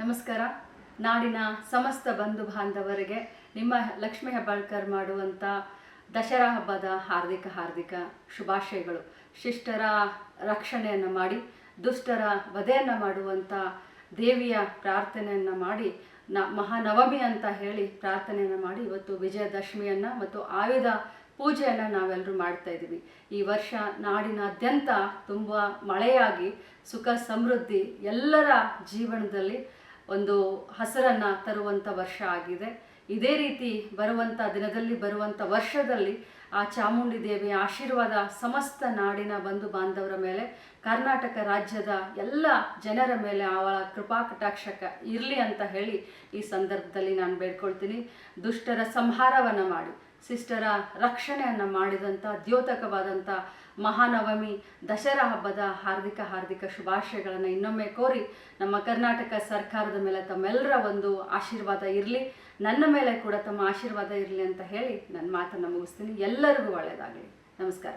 ನಮಸ್ಕಾರ. ನಾಡಿನ ಸಮಸ್ತ ಬಂಧು ಬಾಂಧವರಿಗೆ ನಿಮ್ಮ ಲಕ್ಷ್ಮೀ ಹೆಬ್ಬಾಳ್ಕರ್ ಮಾಡುವಂಥ ದಸರಾ ಹಬ್ಬದ ಹಾರ್ದಿಕ ಶುಭಾಶಯಗಳು. ಶಿಷ್ಟರ ರಕ್ಷಣೆಯನ್ನು ಮಾಡಿ ದುಷ್ಟರ ವಧೆಯನ್ನು ಮಾಡುವಂಥ ದೇವಿಯ ಪ್ರಾರ್ಥನೆಯನ್ನು ಮಾಡಿ ಮಹಾನವಮಿ ಅಂತ ಹೇಳಿ ಪ್ರಾರ್ಥನೆಯನ್ನು ಮಾಡಿ ಇವತ್ತು ವಿಜಯದಶಮಿಯನ್ನು ಮತ್ತು ಆಯುಧ ಪೂಜೆಯನ್ನು ನಾವೆಲ್ಲರೂ ಮಾಡ್ತಾ ಇದ್ದೀವಿ. ಈ ವರ್ಷ ನಾಡಿನಾದ್ಯಂತ ತುಂಬ ಮಳೆಯಾಗಿ ಸುಖ ಸಮೃದ್ಧಿ ಎಲ್ಲರ ಜೀವನದಲ್ಲಿ ಒಂದು ಹಸರನ್ನು ತರುವಂಥ ವರ್ಷ ಆಗಿದೆ. ಇದೇ ರೀತಿ ಬರುವಂಥ ದಿನದಲ್ಲಿ ಬರುವಂಥ ವರ್ಷದಲ್ಲಿ ಆ ಚಾಮುಂಡಿ ದೇವಿಯ ಆಶೀರ್ವಾದ ಸಮಸ್ತ ನಾಡಿನ ಬಂಧು ಬಾಂಧವರ ಮೇಲೆ, ಕರ್ನಾಟಕ ರಾಜ್ಯದ ಎಲ್ಲ ಜನರ ಮೇಲೆ ಅವಳ ಕೃಪಾ ಕಟಾಕ್ಷಕ ಇರಲಿ ಅಂತ ಹೇಳಿ ಈ ಸಂದರ್ಭದಲ್ಲಿ ನಾನು ಬೇಡ್ಕೊಳ್ತೀನಿ. ದುಷ್ಟರ ಸಂಹಾರವನ್ನು ಮಾಡಿ ಶಿಷ್ಟರ ರಕ್ಷಣೆಯನ್ನು ಮಾಡಿದಂಥ ದ್ಯೋತಕವಾದಂಥ ಮಹಾನವಮಿ ದಸರಾ ಹಬ್ಬದ ಹಾರ್ದಿಕ ಶುಭಾಶಯಗಳನ್ನು ಇನ್ನೊಮ್ಮೆ ಕೋರಿ ನಮ್ಮ ಕರ್ನಾಟಕ ಸರ್ಕಾರದ ಮೇಲೆ ತಮ್ಮೆಲ್ಲರ ಒಂದು ಆಶೀರ್ವಾದ ಇರಲಿ, ನನ್ನ ಮೇಲೆ ಕೂಡ ತಮ್ಮ ಆಶೀರ್ವಾದ ಇರಲಿ ಅಂತ ಹೇಳಿ ನನ್ನ ಮಾತನ್ನು ಮುಗಿಸ್ತೀನಿ. ಎಲ್ಲರಿಗೂ ಒಳ್ಳೆಯದಾಗಲಿ. ನಮಸ್ಕಾರ.